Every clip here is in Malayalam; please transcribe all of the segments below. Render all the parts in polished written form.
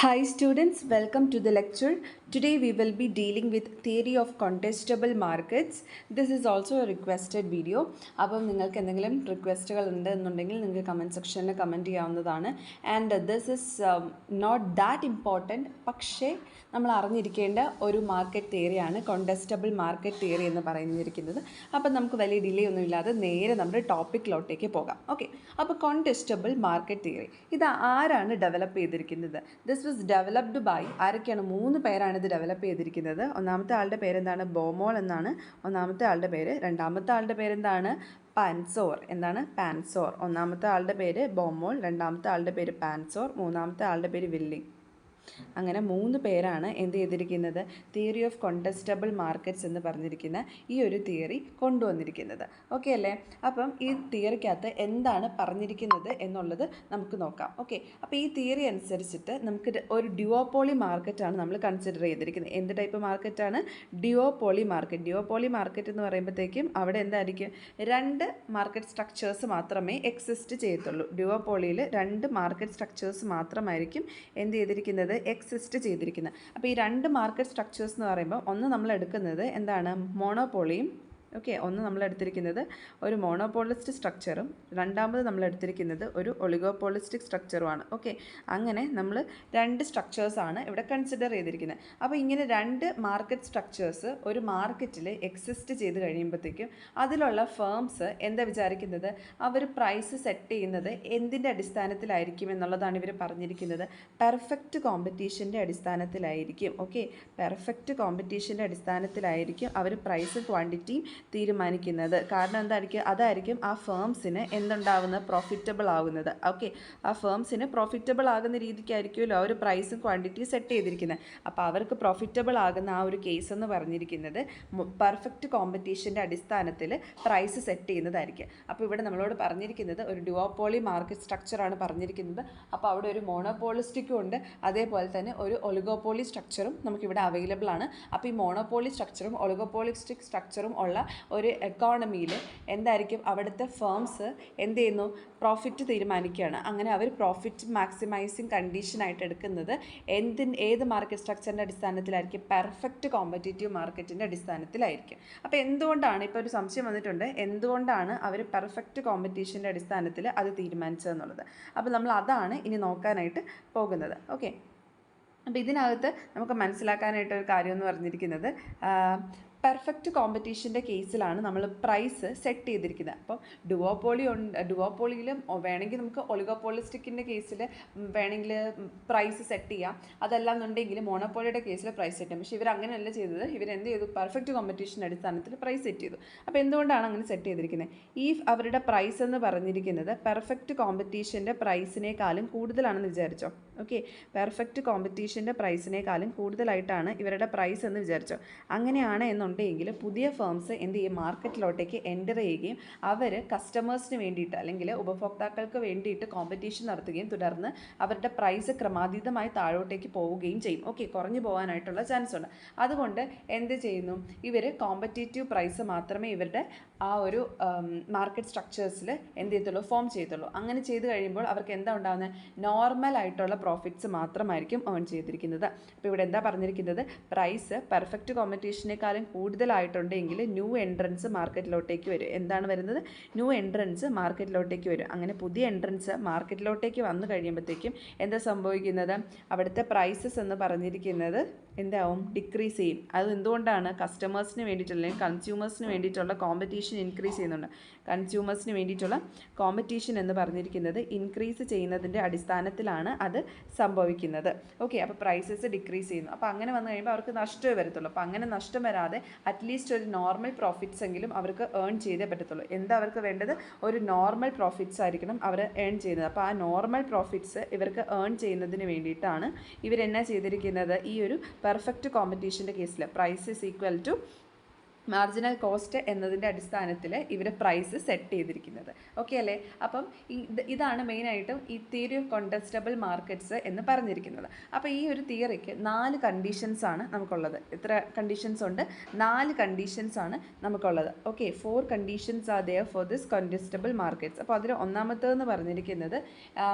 Hi students, welcome to the lecture. Today we will be dealing with theory of contestable markets. This is also a requested video. അപ്പോൾ നിങ്ങൾക്ക് എന്തെങ്കിലും റിക്വസ്റ്റുകൾ ഉണ്ട് എന്നുണ്ടെങ്കിൽ നിങ്ങൾക്ക് കമൻറ്റ് സെക്ഷനിൽ കമൻറ്റ് ചെയ്യാവുന്നതാണ്. And this is not that important, പക്ഷേ നമ്മൾ അറിഞ്ഞിരിക്കേണ്ട ഒരു മാർക്കറ്റ് തിയറിയാണ് കോണ്ടസ്റ്റബിൾ മാർക്കറ്റ് തിയറി എന്ന് പറഞ്ഞിരിക്കുന്നത്. അപ്പോൾ നമുക്ക് വലിയ ഡിലേ ഒന്നുമില്ലാതെ നേരെ നമ്മുടെ ടോപ്പിക്കിലോട്ടേക്ക് പോകാം. ഓക്കെ, അപ്പോൾ കോണ്ടസ്റ്റബിൾ മാർക്കറ്റ് തിയറി ഇത് ആരാണ് ഡെവലപ്പ് ചെയ്തിരിക്കുന്നത്? ദിസ് വാസ് ഡെവലപ്ഡ് ബൈ ആരൊക്കെയാണ്? 3 പേരാണ് ഇത് ഡെവലപ്പ് ചെയ്തിരിക്കുന്നത്. ഒന്നാമത്തെ ആളുടെ പേരെന്താണ്? ബോമോൾ എന്നാണ് ഒന്നാമത്തെ ആളുടെ പേര്. രണ്ടാമത്തെ ആളുടെ പേരെന്താണ്? പാൻസോർ. എന്താണ്? പാൻസോർ. ഒന്നാമത്തെ ആളുടെ പേര് ബോമോൾ, രണ്ടാമത്തെ ആളുടെ പേര് പാൻസോർ, മൂന്നാമത്തെ ആളുടെ പേര് വില്ലിംഗ്. അങ്ങനെ 3 പേരാണ് എന്ത് ചെയ്തിരിക്കുന്നത്? തിയറി ഓഫ് കോണ്ടസ്റ്റബിൾ മാർക്കറ്റ്സ് എന്ന് പറഞ്ഞിരിക്കുന്ന ഈ ഒരു തിയറി കൊണ്ടുവന്നിരിക്കുന്നത്. ഓക്കെ അല്ലേ? അപ്പം ഈ തിയറിക്കകത്ത് എന്താണ് പറഞ്ഞിരിക്കുന്നത് എന്നുള്ളത് നമുക്ക് നോക്കാം. ഓക്കെ, അപ്പോൾ ഈ തിയറി അനുസരിച്ചിട്ട് നമുക്ക് ഒരു ഡ്യുവോപോളി മാർക്കറ്റാണ് നമ്മൾ കൺസിഡർ ചെയ്തിരിക്കുന്നത്. എന്ത് ടൈപ്പ് മാർക്കറ്റാണ്? ഡ്യുവോപോളി മാർക്കറ്റ്. ഡ്യുവോപോളി മാർക്കറ്റ് എന്ന് പറയുമ്പോഴത്തേക്കും അവിടെ എന്തായിരിക്കും? 2 മാർക്കറ്റ് സ്ട്രക്ചേഴ്സ് മാത്രമേ എക്സിസ്റ്റ് ചെയ്യത്തുള്ളൂ. ഡ്യുവോപോളിയിൽ 2 മാർക്കറ്റ് സ്ട്രക്ചേഴ്സ് മാത്രമായിരിക്കും എന്ത് ചെയ്തിരിക്കുന്നത്? എക്സിസ്റ്റ് ചെയ്തിരിക്കുന്നത്. അപ്പോൾ ഈ 2 മാർക്കറ്റ് സ്ട്രക്ചേഴ്സ് എന്ന് പറയുമ്പോൾ ഒന്ന് നമ്മൾ എടുക്കുന്നത് എന്താണ്? മോണോപോളിയും. ഓക്കെ, ഒന്ന് നമ്മൾ എടുത്തിരിക്കുന്നത് ഒരു മോണോപോളിസ്റ്റ് സ്ട്രക്ചറും രണ്ടാമത് നമ്മൾ എടുത്തിരിക്കുന്നത് ഒരു ഒളിഗോപോളിസ്റ്റിക് സ്ട്രക്ചറുമാണ്. ഓക്കെ, അങ്ങനെ നമ്മൾ 2 സ്ട്രക്ചേഴ്സാണ് ഇവിടെ കൺസിഡർ ചെയ്തിരിക്കുന്നത്. അപ്പോൾ ഇങ്ങനെ 2 മാർക്കറ്റ് സ്ട്രക്ചേഴ്സ് ഒരു മാർക്കറ്റിൽ എക്സിസ്റ്റ് ചെയ്ത് കഴിയുമ്പോഴത്തേക്കും അതിലുള്ള ഫേംസ് എന്താ വിചാരിക്കുന്നത്? അവർ പ്രൈസ് സെറ്റ് ചെയ്യുന്നത് എന്തിൻ്റെ അടിസ്ഥാനത്തിലായിരിക്കും എന്നുള്ളതാണ് ഇവർ പറഞ്ഞിരിക്കുന്നത്. പെർഫെക്റ്റ് കോമ്പറ്റീഷൻ്റെ അടിസ്ഥാനത്തിലായിരിക്കും. ഓക്കെ, പെർഫെക്റ്റ് കോമ്പറ്റീഷൻ്റെ അടിസ്ഥാനത്തിലായിരിക്കും അവർ പ്രൈസ് ക്വാണ്ടിറ്റിയും തീരുമാനിക്കുന്നത്. കാരണം എന്തായിരിക്കും? അതായിരിക്കും ആ ഫേംസിന് എന്തുണ്ടാവുന്നത്? പ്രോഫിറ്റബിൾ ആകുന്നത്. ഓക്കെ, ആ ഫേംസിന് പ്രോഫിറ്റബിൾ ആകുന്ന രീതിക്കായിരിക്കുമല്ലോ ആ ഒരു പ്രൈസും ക്വാണ്ടിറ്റി സെറ്റ് ചെയ്തിരിക്കുന്നത്. അപ്പോൾ അവർക്ക് പ്രോഫിറ്റബിൾ ആകുന്ന ആ ഒരു കേസ് എന്ന് പറഞ്ഞിരിക്കുന്നത് പെർഫെക്റ്റ് കോമ്പറ്റീഷൻ്റെ അടിസ്ഥാനത്തിൽ പ്രൈസ് സെറ്റ് ചെയ്യുന്നതായിരിക്കും. അപ്പോൾ ഇവിടെ നമ്മളോട് പറഞ്ഞിരിക്കുന്നത് ഒരു ഡ്യുവോപോളി മാർക്കറ്റ് സ്ട്രക്ചറാണ് പറഞ്ഞിരിക്കുന്നത്. അപ്പോൾ അവിടെ ഒരു മോണോപോളിസ്റ്റിക്കും ഉണ്ട്, അതേപോലെ തന്നെ ഒരു ഒളിഗോപോളി സ്ട്രക്ചറും നമുക്കിവിടെ അവൈലബിൾ ആണ്. അപ്പോൾ ഈ മോണോപോളി സ്ട്രക്ചറും ഒളിഗോപോളിസ്റ്റിക് സ്ട്രക്ചറും ഉള്ള ഒരു എക്കോണമിയിൽ എന്തായിരിക്കും? അവിടുത്തെ ഫേംസ് എന്ത് ചെയ്യുന്നു? പ്രോഫിറ്റ് തീരുമാനിക്കുകയാണ്. അങ്ങനെ അവർ പ്രോഫിറ്റ് മാക്സിമൈസിങ് കണ്ടീഷനായിട്ട് എടുക്കുന്നത് ഏത് മാർക്കറ്റ് സ്ട്രക്ചറിൻ്റെ അടിസ്ഥാനത്തിലായിരിക്കും? പെർഫെക്റ്റ് കോമ്പറ്റേറ്റീവ് മാർക്കറ്റിൻ്റെ അടിസ്ഥാനത്തിലായിരിക്കും. അപ്പോൾ എന്തുകൊണ്ടാണ്, ഇപ്പോൾ ഒരു സംശയം വന്നിട്ടുണ്ട്, എന്തുകൊണ്ടാണ് അവർ പെർഫെക്റ്റ് കോമ്പറ്റീഷൻ്റെ അടിസ്ഥാനത്തിൽ അത് തീരുമാനിച്ചതെന്നുള്ളത്. അപ്പോൾ നമ്മൾ അതാണ് ഇനി നോക്കാനായിട്ട് പോകുന്നത്. ഓക്കെ, അപ്പോൾ ഇതിനകത്ത് നമുക്ക് മനസ്സിലാക്കാനായിട്ടൊരു കാര്യം എന്ന് പറഞ്ഞിരിക്കുന്നത് പെർഫെക്റ്റ് കോമ്പറ്റീഷൻ്റെ കേസിലാണ് നമ്മൾ പ്രൈസ് സെറ്റ് ചെയ്തിരിക്കുന്നത്. അപ്പം ഡുവോപോളിയിലും വേണമെങ്കിൽ നമുക്ക് ഒളിഗോപോളിസ്റ്റിക്കിൻ്റെ കേസിൽ വേണമെങ്കിൽ പ്രൈസ് സെറ്റ് ചെയ്യാം. അതല്ലാന്നുണ്ടെങ്കിൽ മോണോപോളിയുടെ കേസിൽ പ്രൈസ് സെറ്റ് ചെയ്യാം. പക്ഷേ ഇവർ അങ്ങനെയല്ല ചെയ്തത്. ഇവരെന്ത് ചെയ്തു? പെർഫെക്റ്റ് കോമ്പറ്റീഷൻ്റെ അടിസ്ഥാനത്തിൽ പ്രൈസ് സെറ്റ് ചെയ്തു. അപ്പോൾ എന്തുകൊണ്ടാണ് അങ്ങനെ സെറ്റ് ചെയ്തിരിക്കുന്നത്? ഈ അവരുടെ പ്രൈസ് എന്ന് പറഞ്ഞിരിക്കുന്നത് പെർഫെക്റ്റ് കോമ്പറ്റീഷൻ്റെ പ്രൈസിനേക്കാളും കൂടുതലാണെന്ന് വിചാരിച്ചോ. ഓക്കെ, പെർഫെക്റ്റ് കോമ്പറ്റീഷൻ്റെ പ്രൈസിനേക്കാളും കൂടുതലായിട്ടാണ് ഇവരുടെ പ്രൈസ് എന്ന് വിചാരിച്ചോ. അങ്ങനെയാണ് എന്നുണ്ടെങ്കിൽ പുതിയ ഫേംസ് എന്ത് ചെയ്യും? മാർക്കറ്റിലോട്ടേക്ക് എൻ്റർ ചെയ്യുകയും അവർ കസ്റ്റമേഴ്സിന് വേണ്ടിയിട്ട് അല്ലെങ്കിൽ ഉപഭോക്താക്കൾക്ക് വേണ്ടിയിട്ട് കോമ്പറ്റീഷൻ നടത്തുകയും തുടർന്ന് അവരുടെ പ്രൈസ് ക്രമാതീതമായി താഴോട്ടേക്ക് പോവുകയും ചെയ്യും. ഓക്കെ, കുറഞ്ഞു പോകാനായിട്ടുള്ള ചാൻസ് ഉണ്ട്. അതുകൊണ്ട് എന്ത് ചെയ്യുന്നു? ഇവർ കോമ്പറ്റേറ്റീവ് പ്രൈസ് മാത്രമേ ഇവരുടെ ആ ഒരു മാർക്കറ്റ് സ്ട്രക്ചേഴ്സിൽ എന്ത് ചെയ്യത്തുള്ളൂ? ഫോം ചെയ്യത്തുള്ളൂ. അങ്ങനെ ചെയ്ത് കഴിയുമ്പോൾ അവർക്ക് എന്താ ഉണ്ടാകുന്നത്? നോർമൽ ആയിട്ടുള്ള പ്രോഫിറ്റ്സ് മാത്രമായിരിക്കും ഏൺ ചെയ്തിരിക്കുന്നത്. അപ്പോൾ ഇവിടെ എന്താ പറഞ്ഞിരിക്കുന്നത്? പ്രൈസ് പെർഫെക്റ്റ് കോമ്പറ്റീഷനേക്കാളും കൂടുതലായിട്ടുണ്ടെങ്കിൽ ന്യൂ എൻട്രൻസ് മാർക്കറ്റിലോട്ടേക്ക് വരും. എന്താണ് വരുന്നത്? ന്യൂ എൻട്രൻസ് മാർക്കറ്റിലോട്ടേക്ക് വരും. അങ്ങനെ പുതിയ എൻട്രൻസ് മാർക്കറ്റിലോട്ടേക്ക് വന്നു കഴിയുമ്പോഴത്തേക്കും എന്താ സംഭവിക്കുന്നത്? അവിടുത്തെ പ്രൈസസ് എന്ന് പറഞ്ഞിരിക്കുന്നത് എന്താവും? ഡിക്രീസ് ചെയ്യും. അത് എന്തുകൊണ്ടാണ്? കസ്റ്റമേഴ്സിന് വേണ്ടിയിട്ടുള്ള അല്ലെങ്കിൽ കൺസ്യൂമേഴ്സിന് വേണ്ടിയിട്ടുള്ള കോമ്പറ്റീഷൻ ഇൻക്രീസ് ചെയ്യുന്നുണ്ട്. കൺസ്യൂമേഴ്സിന് വേണ്ടിയിട്ടുള്ള കോമ്പറ്റീഷൻ എന്ന് പറഞ്ഞിരിക്കുന്നത് ഇൻക്രീസ് ചെയ്യുന്നതിൻ്റെ അടിസ്ഥാനത്തിലാണ് അത് സംഭവിക്കുന്നത്. ഓക്കെ, അപ്പോൾ പ്രൈസസ് ഡിക്രീസ് ചെയ്യുന്നു. അപ്പോൾ അങ്ങനെ വന്നു കഴിയുമ്പോൾ അവർക്ക് നഷ്ടമേ വരത്തുള്ളൂ. അപ്പോൾ അങ്ങനെ നഷ്ടം വരാതെ അറ്റ്ലീസ്റ്റ് ഒരു നോർമൽ പ്രോഫിറ്റ്സ് എങ്കിലും അവർക്ക് ഏൺ ചെയ്തേ പറ്റത്തുള്ളൂ. എന്താ അവർക്ക് വേണ്ടത്? ഒരു നോർമൽ പ്രോഫിറ്റ്സ് ആയിരിക്കണം അവർ ഏൺ ചെയ്യുന്നത്. അപ്പോൾ ആ നോർമൽ പ്രോഫിറ്റ്സ് ഇവർക്ക് ഏൺ ചെയ്യുന്നതിന് വേണ്ടിയിട്ടാണ് ഇവരെന്നാ ചെയ്തിരിക്കുന്നത്? ഈ ഒരു പെർഫെക്റ്റ് കോമ്പറ്റീഷൻ്റെ കേസിൽ price is equal to marginal cost എന്നതിൻ്റെ അടിസ്ഥാനത്തിൽ ഇവർ പ്രൈസ് സെറ്റ് ചെയ്തിരിക്കുന്നത്. ഓക്കെ അല്ലേ? അപ്പം ഇതാണ് മെയിനായിട്ടും ഈ തിയറി ഓഫ് കോണ്ടസ്റ്റബിൾ മാർക്കറ്റ്സ് എന്ന് പറഞ്ഞിരിക്കുന്നത്. അപ്പോൾ ഈ ഒരു തിയറിക്ക് 4 കണ്ടീഷൻസാണ് നമുക്കുള്ളത്. എത്ര കണ്ടീഷൻസ് ഉണ്ട്? 4 കണ്ടീഷൻസാണ് നമുക്കുള്ളത്. Okay, 4 conditions are there for this contestable markets. അപ്പോൾ അതിൽ ഒന്നാമത്തേതെന്ന് പറഞ്ഞിരിക്കുന്നത്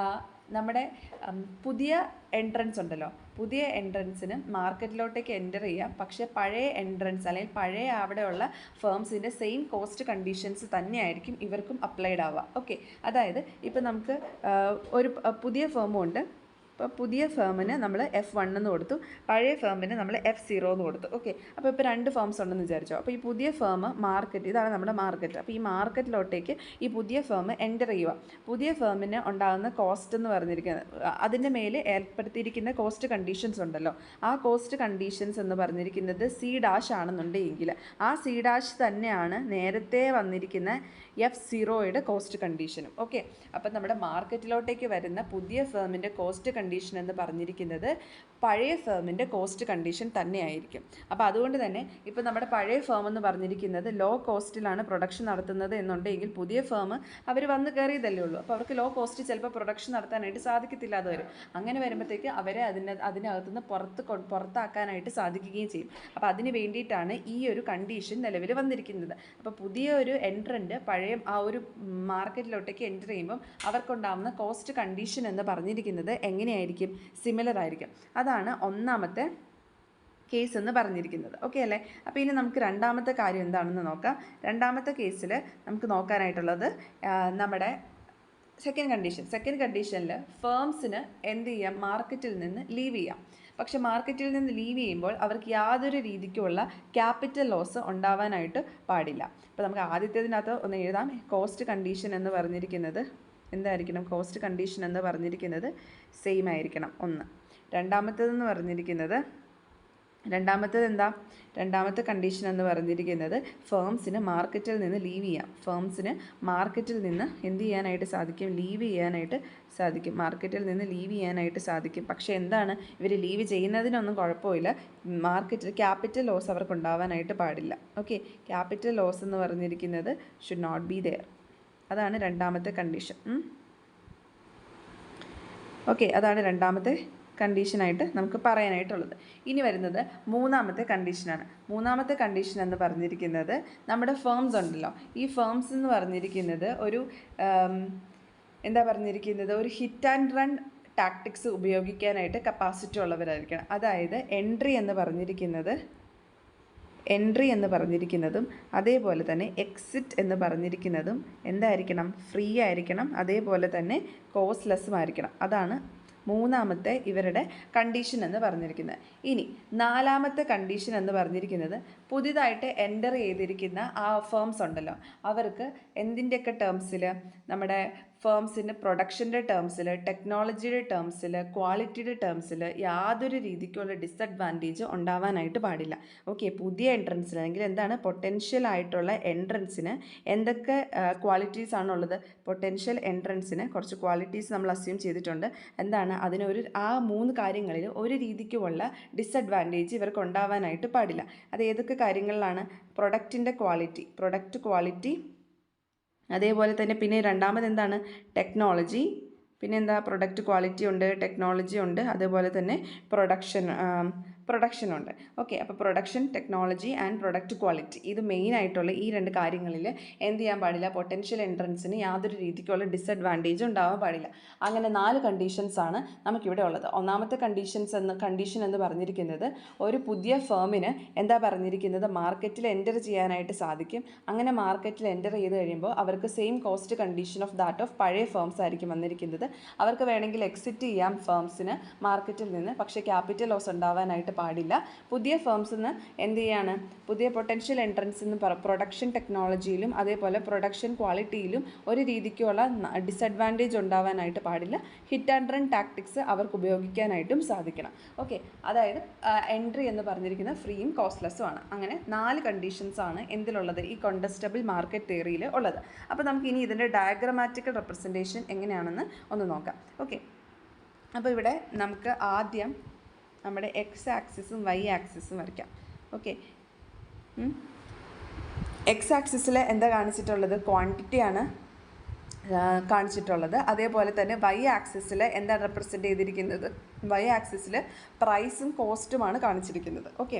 നമ്മുടെ പുതിയ എൻട്രൻസ് ഉണ്ടല്ലോ, പുതിയ എൻട്രൻസിന് മാർക്കറ്റിലോട്ടേക്ക് എൻ്റർ ചെയ്യാം. പക്ഷേ പഴയ എൻട്രൻസ് അല്ലെങ്കിൽ പഴയ അവിടെയുള്ള ഫേംസിൻ്റെ സെയിം കോസ്റ്റ് കണ്ടീഷൻസ് തന്നെയായിരിക്കും ഇവർക്കും അപ്ലൈഡ് ആവുക. ഓക്കെ, അതായത് ഇപ്പോൾ നമുക്ക് ഒരു പുതിയ ഫേമും ഉണ്ട്. ഇപ്പോൾ പുതിയ ഫേമിന് നമ്മൾ F1 എന്ന് കൊടുത്തു, പഴയ ഫേമിന് നമ്മൾ F0 എന്ന് കൊടുത്തു. ഓക്കെ, അപ്പോൾ ഇപ്പോൾ 2 ഫേംസ് ഉണ്ടെന്ന് വിചാരിച്ചോ. അപ്പോൾ ഈ പുതിയ ഫേം മാർക്കറ്റ്, ഇതാണ് നമ്മുടെ മാർക്കറ്റ്. അപ്പോൾ ഈ മാർക്കറ്റിലോട്ടേക്ക് ഈ പുതിയ ഫേം എൻ്റർ ചെയ്യുക. പുതിയ ഫേമിന് ഉണ്ടാകുന്ന കോസ്റ്റ് എന്ന് പറഞ്ഞിരിക്കുന്നത്, അതിൻ്റെ മേലെ ഏർപ്പെടുത്തിയിരിക്കുന്ന കോസ്റ്റ് കണ്ടീഷൻസ് ഉണ്ടല്ലോ, ആ കോസ്റ്റ് കണ്ടീഷൻസ് എന്ന് പറഞ്ഞിരിക്കുന്നത് C' ആണെന്നുണ്ടെങ്കിൽ ആ C' തന്നെയാണ് നേരത്തെ വന്നിരിക്കുന്ന F0യുടെ കോസ്റ്റ് കണ്ടീഷനും. ഓക്കെ, അപ്പം നമ്മുടെ മാർക്കറ്റിലോട്ടേക്ക് വരുന്ന പുതിയ ഫേമിൻ്റെ കോസ്റ്റ് കണ്ടീഷൻ എന്ന് പറഞ്ഞിരിക്കുന്നത് പഴയ ഫേമിൻ്റെ കോസ്റ്റ് കണ്ടീഷൻ തന്നെയായിരിക്കും. അപ്പോൾ അതുകൊണ്ട് തന്നെ ഇപ്പോൾ നമ്മുടെ പഴയ ഫേം എന്ന് പറഞ്ഞിരിക്കുന്നത് ലോ കോസ്റ്റിലാണ് പ്രൊഡക്ഷൻ നടത്തുന്നത് എന്നുണ്ടെങ്കിൽ പുതിയ ഫേം അവർ വന്ന് കയറിയതല്ലേ ഉള്ളൂ. അപ്പോൾ അവർക്ക് ലോ കോസ്റ്റ് ചിലപ്പോൾ പ്രൊഡക്ഷൻ നടത്താനായിട്ട് സാധിക്കത്തില്ലാതെ വരും. അങ്ങനെ വരുമ്പോഴത്തേക്ക് അവരെ അതിനകത്തുനിന്ന് പുറത്താക്കാനായിട്ട് സാധിക്കുകയും ചെയ്യും. അപ്പോൾ അതിന് വേണ്ടിയിട്ടാണ് ഈ ഒരു കണ്ടീഷൻ നിലവിൽ വന്നിരിക്കുന്നത്. അപ്പോൾ പുതിയ ഒരു എൻട്രൻ്റ് പഴയ ആ ഒരു മാർക്കറ്റിലോട്ടേക്ക് എൻ്റർ ചെയ്യുമ്പം അവർക്കുണ്ടാകുന്ന കോസ്റ്റ് കണ്ടീഷൻ എന്ന് പറഞ്ഞിരിക്കുന്നത് എങ്ങനെയായിരിക്കും? സിമിലർ ആയിരിക്കും. അതാണ് ഒന്നാമത്തെ കേസ് എന്ന് പറഞ്ഞിരിക്കുന്നത്. ഓക്കെ അല്ലേ? അപ്പോൾ ഇനി നമുക്ക് രണ്ടാമത്തെ കാര്യം എന്താണെന്ന് നോക്കാം. രണ്ടാമത്തെ കേസിൽ നമുക്ക് നോക്കാനായിട്ടുള്ളത് നമ്മുടെ സെക്കൻഡ് കണ്ടീഷനിൽ ഫേംസിന് എന്ത് ചെയ്യാം? മാർക്കറ്റിൽ നിന്ന് ലീവ് ചെയ്യാം. പക്ഷേ മാർക്കറ്റിൽ നിന്ന് ലീവ് ചെയ്യുമ്പോൾ അവർക്ക് യാതൊരു രീതിക്കുള്ള ക്യാപിറ്റൽ ലോസ് ഉണ്ടാവാനായിട്ട് പാടില്ല. അപ്പോൾ നമുക്ക് ആദ്യത്തേതിനകത്ത് ഒന്ന് എഴുതാം. കോസ്റ്റ് കണ്ടീഷൻ എന്ന് പറഞ്ഞിരിക്കുന്നത് എന്തായിരിക്കണം? കോസ്റ്റ് കണ്ടീഷൻ എന്ന് പറഞ്ഞിരിക്കുന്നത് സെയിം ആയിരിക്കണം ഒന്ന്. രണ്ടാമത്തേതെന്ന് പറഞ്ഞിരിക്കുന്നത്, രണ്ടാമത്തെ കണ്ടീഷൻ എന്ന് പറഞ്ഞിരിക്കുന്നത് ഫേംസിന് മാർക്കറ്റിൽ നിന്ന് ലീവ് ചെയ്യാം. ഫേംസിന് മാർക്കറ്റിൽ നിന്ന് എന്ത് ചെയ്യാനായിട്ട് സാധിക്കും? ലീവ് ചെയ്യാനായിട്ട് സാധിക്കും. മാർക്കറ്റിൽ നിന്ന് ലീവ് ചെയ്യാനായിട്ട് സാധിക്കും. പക്ഷേ എന്താണ്, ഇവർ ലീവ് ചെയ്യുന്നതിനൊന്നും കുഴപ്പമില്ല. മാർക്കറ്റിൽ ക്യാപിറ്റൽ ലോസ് അവർക്ക് ഉണ്ടാവാനായിട്ട് പാടില്ല. ഓക്കെ, ക്യാപിറ്റൽ ലോസ് എന്ന് പറഞ്ഞിരിക്കുന്നത് ഷുഡ് നോട്ട് ബി ദെയർ. അതാണ് രണ്ടാമത്തെ കണ്ടീഷൻ. ഓക്കെ, അതാണ് രണ്ടാമത്തെ കണ്ടീഷനായിട്ട് നമുക്ക് പറയാനായിട്ടുള്ളത്. ഇനി വരുന്നത് മൂന്നാമത്തെ കണ്ടീഷനാണ്. മൂന്നാമത്തെ കണ്ടീഷൻ എന്ന് പറഞ്ഞിരിക്കുന്നത് നമ്മുടെ ഫേംസ് ഉണ്ടല്ലോ, ഈ ഫേംസ് എന്ന് പറഞ്ഞിരിക്കുന്നത് ഒരു ഒരു ഹിറ്റ് ആൻഡ് റൺ ടാക്ടിക്സ് ഉപയോഗിക്കാനായിട്ട് കപ്പാസിറ്റി ഉള്ളവരായിരിക്കണം. അതായത് എൻട്രി എന്ന് പറഞ്ഞിരിക്കുന്നതും അതേപോലെ തന്നെ എക്സിറ്റ് എന്ന് പറഞ്ഞിരിക്കുന്നതും എന്തായിരിക്കണം? ഫ്രീ ആയിരിക്കണം. അതേപോലെ തന്നെ കോസ്റ്റ്ലെസ്സും ആയിരിക്കണം. അതാണ് മൂന്നാമത്തെ ഇവരുടെ കണ്ടീഷൻ എന്ന് പറഞ്ഞിരിക്കുന്നത്. ഇനി നാലാമത്തെ കണ്ടീഷൻ എന്ന് പറഞ്ഞിരിക്കുന്നത് പുതിയതായിട്ട് എൻ്റർ ചെയ്തിരിക്കുന്ന ആ ഫേംസ് ഉണ്ടല്ലോ, അവർക്ക് എന്തിൻ്റെയൊക്കെ ടേംസിൽ, നമ്മുടെ ഫേംസിന് പ്രൊഡക്ഷൻ്റെ ടേംസിൽ, ടെക്നോളജിയുടെ ടേംസിൽ, ക്വാളിറ്റിയുടെ ടേംസിൽ യാതൊരു രീതിക്കുള്ള ഡിസഡ്വാൻറ്റേജ് ഉണ്ടാവാനായിട്ട് പാടില്ല. ഓക്കെ, പുതിയ എൻട്രൻസിൽ അല്ലെങ്കിൽ എന്താണ് പൊട്ടൻഷ്യൽ ആയിട്ടുള്ള എൻട്രൻസിന് എന്തൊക്കെ ക്വാളിറ്റീസ് ആണുള്ളത്? പൊട്ടൻഷ്യൽ എൻട്രൻസിന് കുറച്ച് ക്വാളിറ്റീസ് നമ്മൾ അസ്യൂം ചെയ്തിട്ടുണ്ട്. എന്താണ് അതിനൊരു ആ മൂന്ന് കാര്യങ്ങളിൽ ഒരു രീതിക്കുമുള്ള ഡിസഡ്വാൻറ്റേജ് ഇവർക്ക് ഉണ്ടാവാനായിട്ട് പാടില്ല. അത് ഏതൊക്കെ കാര്യങ്ങളിലാണ്? പ്രൊഡക്റ്റ് ക്വാളിറ്റി, അതേപോലെ തന്നെ പിന്നെ രണ്ടാമത് എന്താണ്? ടെക്നോളജി. പിന്നെ എന്താ? പ്രൊഡക്റ്റ് ക്വാളിറ്റി ഉണ്ട്, ടെക്നോളജി ഉണ്ട്, അതേപോലെ തന്നെ പ്രൊഡക്ഷൻ ഉണ്ട്. ഓക്കെ, അപ്പോൾ production, technology and product quality, ഇത് മെയിൻ ആയിട്ടുള്ള ഈ രണ്ട് കാര്യങ്ങളിൽ എന്ത് ചെയ്യാൻ പാടില്ല? പൊട്ടൻഷ്യൽ എൻട്രൻസിന് യാതൊരു രീതിക്കുള്ള ഡിസഡ്വാൻറ്റേജ് ഉണ്ടാവാൻ പാടില്ല. അങ്ങനെ 4 കണ്ടീഷൻസാണ് നമുക്കിവിടെ ഉള്ളത്. ഒന്നാമത്തെ കണ്ടീഷൻ എന്ന് പറഞ്ഞിരിക്കുന്നത് ഒരു പുതിയ ഫേമിന് എന്താ പറഞ്ഞിരിക്കുന്നത്? മാർക്കറ്റിൽ എൻ്റർ ചെയ്യാനായിട്ട് സാധിക്കും. അങ്ങനെ മാർക്കറ്റിൽ എൻ്റർ ചെയ്ത് കഴിയുമ്പോൾ അവർക്ക് same cost condition of that of പഴയ ഫേംസ് ആയിരിക്കും വന്നിരിക്കുന്നത്. അവർക്ക് വേണമെങ്കിൽ എക്സിറ്റ് ചെയ്യാം ഫേംസിന് മാർക്കറ്റിൽ നിന്ന്, പക്ഷേ ക്യാപിറ്റൽ ലോസ് ഉണ്ടാവാനായിട്ട് പാടില്ല. പുതിയ ഫേംസിന് എന്ത് ചെയ്യാണ്? പുതിയ പൊട്ടൻഷ്യൽ എൻട്രൻസിന് പ്രൊഡക്ഷൻ ടെക്നോളജിയിലും അതേപോലെ പ്രൊഡക്ഷൻ ക്വാളിറ്റിയിലും ഒരു രീതിക്കുള്ള ഡിസഡ്വാൻറ്റേജ് ഉണ്ടാവാനായിട്ട് പാടില്ല. ഹിറ്റ് ആൻഡ് റൺ ടാക്ടിക്സ് അവർക്ക് ഉപയോഗിക്കാനായിട്ടും സാധിക്കണം. ഓക്കെ, അതായത് എൻട്രി എന്ന് പറഞ്ഞിരിക്കുന്നത് ഫ്രീയും കോസ്റ്റ്ലെസ്സും ആണ്. അങ്ങനെ 4 കണ്ടീഷൻസാണ് എന്തിലുള്ളത്? ഈ കോണ്ടസ്റ്റബിൾ മാർക്കറ്റ് തിയറിയിൽ ഉള്ളത്. അപ്പോൾ നമുക്ക് ഇനി ഇതിൻ്റെ ഡയഗ്രമാറ്റിക്കൽ റെപ്രസെൻറ്റേഷൻ എങ്ങനെയാണെന്ന് ഒന്ന് നോക്കാം. ഓക്കെ, അപ്പോൾ ഇവിടെ നമുക്ക് ആദ്യം നമ്മുടെ എക്സ് ആക്സിസും വൈ ആക്സിസും വരയ്ക്കാം. ഓക്കെ, എക്സ് ആക്സിസിൽ എന്താ കാണിച്ചിട്ടുള്ളത്? ക്വാണ്ടിറ്റിയാണ് കാണിച്ചിട്ടുള്ളത്. അതേപോലെ തന്നെ വൈ ആക്സിസിൽ എന്താണ് റെപ്രസെൻ്റ് ചെയ്തിരിക്കുന്നത്? വൈ ആക്സിസിൽ പ്രൈസും കോസ്റ്റുമാണ് കാണിച്ചിരിക്കുന്നത്. ഓക്കെ,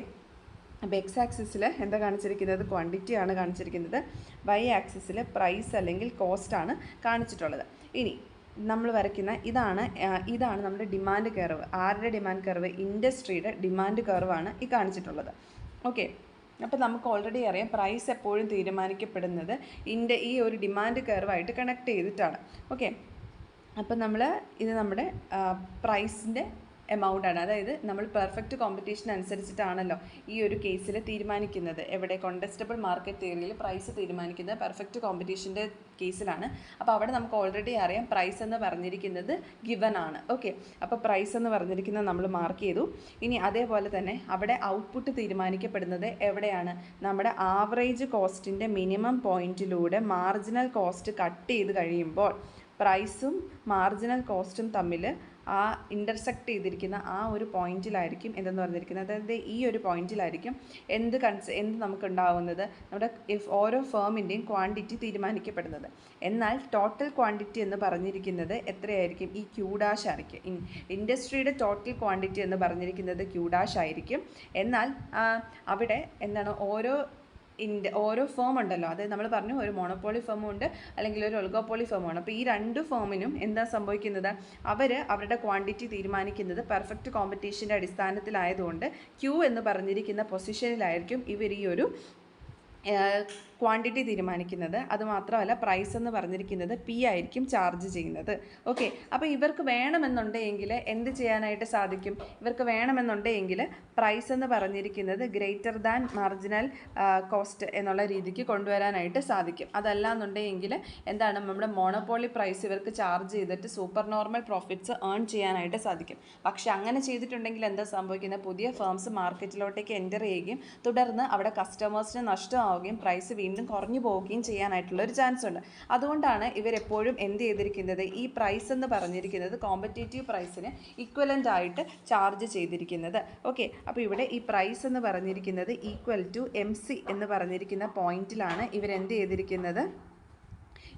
അപ്പോൾ എക്സ് ആക്സിസിൽ എന്താ കാണിച്ചിരിക്കുന്നത്? ക്വാണ്ടിറ്റിയാണ് കാണിച്ചിരിക്കുന്നത്. വൈ ആക്സിസിൽ പ്രൈസ് അല്ലെങ്കിൽ കോസ്റ്റാണ് കാണിച്ചിട്ടുള്ളത്. ഇനി നമ്മൾ വരയ്ക്കുന്ന ഇതാണ് നമ്മുടെ ഡിമാൻഡ് കർവ്. ആരുടെ ഡിമാൻഡ് കർവ്? ഇൻഡസ്ട്രിയുടെ ഡിമാൻഡ് കർവാണ് ഈ കാണിച്ചിട്ടുള്ളത്. ഓക്കെ, അപ്പോൾ നമുക്ക് ഓൾറെഡി അറിയാം പ്രൈസ് എപ്പോഴും തീരുമാനിക്കപ്പെടുന്നത് ഈ ഒരു ഡിമാൻഡ് കർവായിട്ട് കണക്ട് ചെയ്തിട്ടാണ്. ഓക്കെ, അപ്പം ഇത് നമ്മുടെ പ്രൈസിൻ്റെ എമൗണ്ട് ആണ്. അതായത് നമ്മൾ പെർഫെക്റ്റ് കോമ്പറ്റീഷൻ അനുസരിച്ചിട്ടാണല്ലോ ഈ ഒരു കേസിൽ തീരുമാനിക്കുന്നത്. എവിടെ? കോണ്ടസ്റ്റബിൾ മാർക്കറ്റ് തിയറിയിൽ പ്രൈസ് തീരുമാനിക്കുന്നത് പെർഫെക്റ്റ് കോമ്പറ്റീഷൻ്റെ കേസിലാണ്. അപ്പോൾ അവിടെ നമുക്ക് ഓൾറെഡി അറിയാം പ്രൈസ് എന്ന് പറഞ്ഞിരിക്കുന്നത് ഗിവൻ ആണ്. ഓക്കെ, അപ്പോൾ പ്രൈസ് എന്ന് പറഞ്ഞിരിക്കുന്നത് നമ്മൾ മാർക്ക് ചെയ്തു. ഇനി അതേപോലെ തന്നെ അവിടെ ഔട്ട്പുട്ട് തീരുമാനിക്കപ്പെടുന്നത് എവിടെയാണ്? നമ്മുടെ ആവറേജ് കോസ്റ്റിൻ്റെ മിനിമം പോയിന്റിലൂടെ മാർജിനൽ കോസ്റ്റ് കട്ട് ചെയ്ത് കഴിയുമ്പോൾ പ്രൈസും മാർജിനൽ കോസ്റ്റും തമ്മിൽ ആ ഇൻ്റർസെക്റ്റ് ചെയ്തിരിക്കുന്ന ആ ഒരു പോയിന്റിലായിരിക്കും എന്തെന്ന് പറഞ്ഞിരിക്കുന്നത്. അതായത് ഈ ഒരു പോയിന്റിലായിരിക്കും എന്ത് നമുക്കുണ്ടാവുന്നത്? നമ്മുടെ ഓരോ ഫേമിൻ്റെയും ക്വാണ്ടിറ്റി തീരുമാനിക്കപ്പെടുന്നത്. എന്നാൽ ടോട്ടൽ ക്വാണ്ടിറ്റി എന്ന് പറഞ്ഞിരിക്കുന്നത് എത്രയായിരിക്കും? ഈ ക്യൂ ഡാഷ് ആയിരിക്കും. ഇൻഡസ്ട്രിയുടെ ടോട്ടൽ ക്വാണ്ടിറ്റി എന്ന് പറഞ്ഞിരിക്കുന്നത് ക്യൂ ഡാഷ് ആയിരിക്കും. എന്നാൽ അവിടെ എന്താണ് ഓരോ ഫേം ഉണ്ടല്ലോ, അതായത് നമ്മൾ പറഞ്ഞു ഒരു മോണോപോളി ഫേമും ഉണ്ട്, അല്ലെങ്കിൽ ഒരു ഒളിഗോപോളി ഫേമുമാണ്. അപ്പോൾ ഈ രണ്ട് ഫേമിനും എന്താ സംഭവിക്കുന്നത്? അവരുടെ ക്വാണ്ടിറ്റി തീരുമാനിക്കുന്നത് പെർഫെക്റ്റ് കോമ്പറ്റീഷൻ്റെ അടിസ്ഥാനത്തിലായതുകൊണ്ട് ക്യൂ എന്ന് പറഞ്ഞിരിക്കുന്ന പൊസിഷനിലായിരിക്കും ഇവർ ഈ ഒരു ക്വാണ്ടിറ്റി തീരുമാനിക്കുന്നത്. അതുമാത്രമല്ല പ്രൈസ് എന്ന് പറഞ്ഞിരിക്കുന്നത് പി ആയിരിക്കും ചാർജ് ചെയ്യുന്നത്. ഓക്കെ, അപ്പോൾ ഇവർക്ക് വേണമെന്നുണ്ടെങ്കിൽ എന്ത് ചെയ്യാനായിട്ട് സാധിക്കും? ഇവർക്ക് വേണമെന്നുണ്ടെങ്കിൽ പ്രൈസ് എന്ന് പറഞ്ഞിരിക്കുന്നത് ഗ്രേറ്റർ ദാൻ മാർജിനൽ കോസ്റ്റ് എന്നുള്ള രീതിക്ക് കൊണ്ടുവരാനായിട്ട് സാധിക്കും. അതല്ല എന്നുണ്ടെങ്കിൽ എന്താണ്? നമ്മുടെ മോണോപോളി പ്രൈസ് ഇവർക്ക് ചാർജ് ചെയ്തിട്ട് സൂപ്പർ നോർമൽ പ്രോഫിറ്റ്സ് ഏൺ ചെയ്യാനായിട്ട് സാധിക്കും. പക്ഷെ അങ്ങനെ ചെയ്തിട്ടുണ്ടെങ്കിൽ എന്താ സംഭവിക്കുന്നത്? പുതിയ ഫേംസ് മാർക്കറ്റിലോട്ടേക്ക് എൻ്റർ ചെയ്യുകയും തുടർന്ന് അവിടെ കസ്റ്റമേഴ്സിന് നഷ്ടമാവുകയും പ്രൈസ് വീണ്ടും കുറഞ്ഞു പോവുകയും ചെയ്യാനായിട്ടുള്ള ഒരു ചാൻസ് ഉണ്ട്. അതുകൊണ്ടാണ് ഇവരെപ്പോഴും എന്ത് ചെയ്തിരിക്കുന്നത്? ഈ പ്രൈസ് എന്ന് പറഞ്ഞിരിക്കുന്നത് കോമ്പറ്റേറ്റീവ് പ്രൈസിന് ഇക്വലൻ്റ് ആയിട്ട് ചാർജ് ചെയ്തിരിക്കുന്നത്. ഓക്കെ, അപ്പോൾ ഇവിടെ ഈ പ്രൈസ് എന്ന് പറഞ്ഞിരിക്കുന്നത് ഈക്വൽ ടു MC എന്ന് പറഞ്ഞിരിക്കുന്ന പോയിന്റിലാണ് ഇവരെന്ത് ചെയ്തിരിക്കുന്നത്?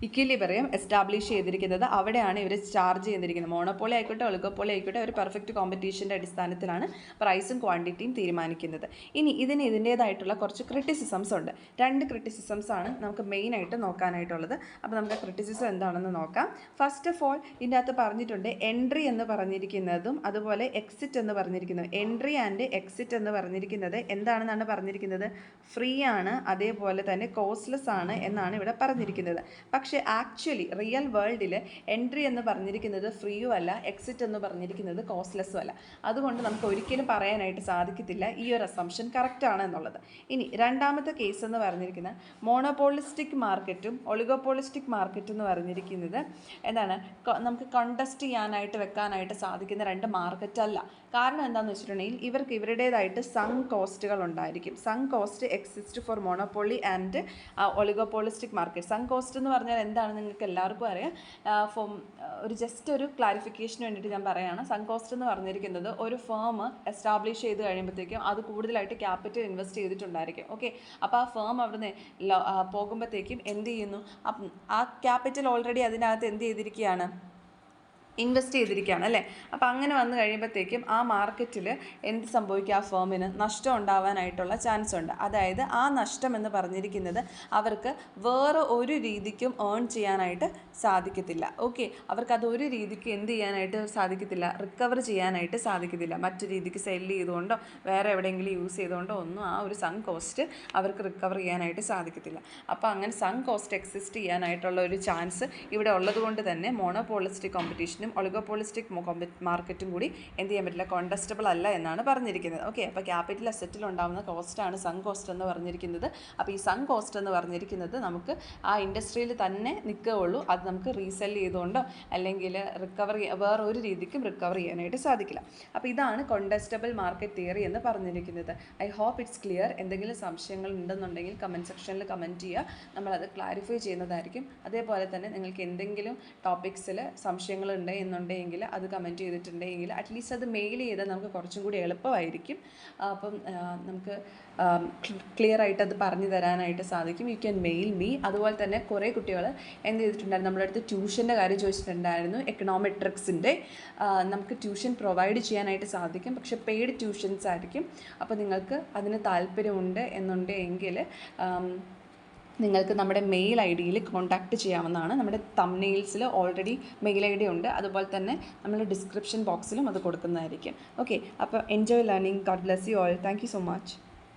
ഇക്വിലിബ്രിയം എസ്റ്റാബ്ലിഷ് ചെയ്തിരിക്കുന്നത്. അവിടെയാണ് ഇവർ ചാർജ് ചെയ്തിരിക്കുന്നത്. മോണോപോളി ആയിക്കോട്ടെ ഒളിഗോപോളി ആയിക്കോട്ടെ ഒരു പെർഫെക്റ്റ് കോമ്പറ്റീഷൻ്റെ അടിസ്ഥാനത്തിലാണ് പ്രൈസും ക്വാണ്ടിറ്റിയും തീരുമാനിക്കുന്നത്. ഇനി ഇതിൻ്റേതായിട്ടുള്ള കുറച്ച് ക്രിറ്റിസിസംസ് ഉണ്ട്. 2 ക്രിറ്റിസിസംസ് ആണ് നമുക്ക് മെയിനായിട്ട് നോക്കാനായിട്ടുള്ളത്. അപ്പോൾ നമുക്ക് ക്രിറ്റിസിസം എന്താണെന്ന് നോക്കാം. ഫസ്റ്റ് ഓഫ് ഓൾ ഇതിൻ്റെ അകത്ത് പറഞ്ഞിട്ടുണ്ട് എൻട്രി എന്ന് പറഞ്ഞിരിക്കുന്നതും അതുപോലെ എക്സിറ്റ് എന്ന് പറഞ്ഞിരിക്കുന്നത്. എൻട്രി ആൻഡ് എക്സിറ്റ് എന്ന് പറഞ്ഞിരിക്കുന്നത് എന്താണെന്നാണ് പറഞ്ഞിരിക്കുന്നത്? ഫ്രീ ആണ്, അതേപോലെ തന്നെ കോസ്റ്റ്ലെസ് ആണ് എന്നാണ് ഇവിടെ പറഞ്ഞിരിക്കുന്നത്. പക്ഷേ ആക്ച്വലി റിയൽ വേൾഡിൽ എൻട്രി എന്ന് പറഞ്ഞിരിക്കുന്നത് ഫ്രീയും അല്ല, എക്സിറ്റ് എന്ന് പറഞ്ഞിരിക്കുന്നത് കോസ്റ്റ്ലെസ്സും അല്ല. അതുകൊണ്ട് നമുക്ക് ഒരിക്കലും പറയാനായിട്ട് സാധിക്കത്തില്ല ഈ ഒരു അസംഷൻ കറക്റ്റാണ് എന്നുള്ളത്. ഇനി രണ്ടാമത്തെ കേസ് എന്ന് പറഞ്ഞിരിക്കുന്നത് മോണോപോളിസ്റ്റിക് മാർക്കറ്റും ഒളിഗോപോളിസ്റ്റിക് മാർക്കറ്റും എന്ന് പറഞ്ഞിരിക്കുന്നത് എന്താണ്? നമുക്ക് കണ്ടസ്റ്റ് ചെയ്യാനായിട്ട് വെക്കാനായിട്ട് സാധിക്കുന്ന 2 മാർക്കറ്റ് അല്ല. കാരണം എന്താണെന്ന് വെച്ചിട്ടുണ്ടെങ്കിൽ ഇവർക്ക് ഇവരുടേതായിട്ട് സങ് കോസ്റ്റുകൾ ഉണ്ടായിരിക്കും. Sung cost exist four monopoly and oligopolistic market. Sung cost എന്ന് പറഞ്ഞാൽ എന്താണ് നിങ്ങൾക്ക് എല്ലാവർക്കും അറിയാം. ജസ്റ്റ് ഒരു ക്ലാരിഫിക്കേഷന് വേണ്ടിയിട്ട് ഞാൻ പറയുകയാണ്. സങ് കോസ്റ്റ് എന്ന് പറഞ്ഞിരിക്കുന്നത് ഒരു ഫേം എസ്റ്റാബ്ലിഷ് ചെയ്ത് കഴിയുമ്പോഴത്തേക്കും അത് കൂടുതലായിട്ട് ക്യാപിറ്റൽ ഇൻവെസ്റ്റ് ചെയ്തിട്ടുണ്ടായിരിക്കും. ഓക്കെ, അപ്പോൾ ആ ഫേം അവിടുന്ന് പോകുമ്പോഴത്തേക്കും എന്ത് ചെയ്യുന്നു? ആ ക്യാപിറ്റൽ ഓൾറെഡി അതിനകത്ത് എന്ത് ചെയ്തിരിക്കുകയാണ്? ഇൻവെസ്റ്റ് ചെയ്തിരിക്കുകയാണ് അല്ലേ. അപ്പോൾ അങ്ങനെ വന്നു കഴിയുമ്പോഴത്തേക്കും ആ മാർക്കറ്റിൽ എന്ത് സംഭവിക്കുക? ആ ഫേമിന് നഷ്ടം ഉണ്ടാവാനായിട്ടുള്ള ചാൻസ് ഉണ്ട്. അതായത് ആ നഷ്ടം എന്ന് പറഞ്ഞിരിക്കുന്നത് അവർക്ക് വേറെ ഒരു രീതിക്കും ഏൺ ചെയ്യാനായിട്ട് സാധിക്കത്തില്ല. ഓക്കെ, അവർക്കത് ഒരു രീതിക്ക് എന്ത് ചെയ്യാനായിട്ട് സാധിക്കത്തില്ല? റിക്കവർ ചെയ്യാനായിട്ട് സാധിക്കത്തില്ല. മറ്റു രീതിക്ക് സെല്ല് ചെയ്തുകൊണ്ടോ വേറെ എവിടെയെങ്കിലും യൂസ് ചെയ്തുകൊണ്ടോ ഒന്നും ആ ഒരു സങ് കോസ്റ്റ് അവർക്ക് റിക്കവർ ചെയ്യാനായിട്ട് സാധിക്കത്തില്ല. അപ്പോൾ അങ്ങനെ സങ് കോസ്റ്റ് എക്സിസ്റ്റ് ചെയ്യാനായിട്ടുള്ള ഒരു ചാൻസ് ഇവിടെ ഉള്ളത് കൊണ്ട് തന്നെ മോണോപോളിസ്റ്റിക് കോമ്പറ്റീഷനും ഒളിഗോപോളിസ്റ്റിക് മാർക്കറ്റും കൂടി എന്ത് ചെയ്യാൻ പറ്റില്ല? കോണ്ടസ്റ്റബിൾ അല്ല എന്നാണ് പറഞ്ഞിരിക്കുന്നത്. ഓക്കെ, അപ്പോൾ ക്യാപിറ്റൽ അസറ്റിൽ ഉണ്ടാകുന്ന കോസ്റ്റാണ് സങ് കോസ്റ്റ് എന്ന് പറഞ്ഞിരിക്കുന്നത്. അപ്പോൾ ഈ സങ് കോസ്റ്റ് എന്ന് പറഞ്ഞിരിക്കുന്നത് നമുക്ക് ആ ഇൻഡസ്ട്രിയിൽ തന്നെ നിൽക്കുകയുള്ളൂ. അത് നമുക്ക് റീസെല് ചെയ്തുകൊണ്ടോ അല്ലെങ്കിൽ വേറെ ഒരു രീതിക്കും റിക്കവർ ചെയ്യാനായിട്ട് സാധിക്കില്ല. അപ്പോൾ ഇതാണ് കോണ്ടസ്റ്റബിൾ മാർക്കറ്റ് തിയറി എന്ന് പറഞ്ഞിരിക്കുന്നത്. I hope it's clear. എന്തെങ്കിലും സംശയങ്ങൾ ഉണ്ടെന്നുണ്ടെങ്കിൽ കമൻറ്റ് സെക്ഷനിൽ കമൻറ്റ് ചെയ്യുക. നമ്മളത് ക്ലാരിഫൈ ചെയ്യുന്നതായിരിക്കും. അതേപോലെ തന്നെ നിങ്ങൾക്ക് എന്തെങ്കിലും ടോപ്പിക്സിൽ സംശയങ്ങളുണ്ട് എന്നുണ്ടെങ്കിൽ അത് കമൻറ്റ് ചെയ്തിട്ടുണ്ടെങ്കിൽ അറ്റ്ലീസ്റ്റ് അത് മെയിൽ ചെയ്താൽ നമുക്ക് കുറച്ചും കൂടി എളുപ്പമായിരിക്കും. അപ്പം നമുക്ക് ക്ലിയർ ആയിട്ട് അത് പറഞ്ഞു തരാനായിട്ട് സാധിക്കും. You can mail me. അതുപോലെ തന്നെ കുറേ കുട്ടികൾ എന്ത് ചെയ്തിട്ടുണ്ടായിരുന്നു? നമ്മുടെ അടുത്ത് ട്യൂഷൻ്റെ കാര്യം ചോദിച്ചിട്ടുണ്ടായിരുന്നു. എക്കണോമെട്രിക്സിൻ്റെ നമുക്ക് ട്യൂഷൻ പ്രൊവൈഡ് ചെയ്യാനായിട്ട് സാധിക്കും, പക്ഷേ പെയ്ഡ് ട്യൂഷൻസ് ആയിരിക്കും. അപ്പോൾ നിങ്ങൾക്ക് അതിന് താല്പര്യമുണ്ട് എന്നുണ്ടെങ്കിൽ നിങ്ങൾക്ക് നമ്മുടെ മെയിൽ ഐ ഡിയിൽ കോൺടാക്റ്റ് ചെയ്യാവുന്നതാണ്. നമ്മുടെ തംബ്നെയിൽസിൽ ഓൾറെഡി മെയിൽ ഐ ഡി ഉണ്ട്, അതുപോലെ തന്നെ നമ്മൾ ഡിസ്ക്രിപ്ഷൻ ബോക്സിലും അത് കൊടുക്കുന്നതായിരിക്കും. ഓക്കെ, അപ്പോൾ enjoy learning. God bless you all. Thank you so much.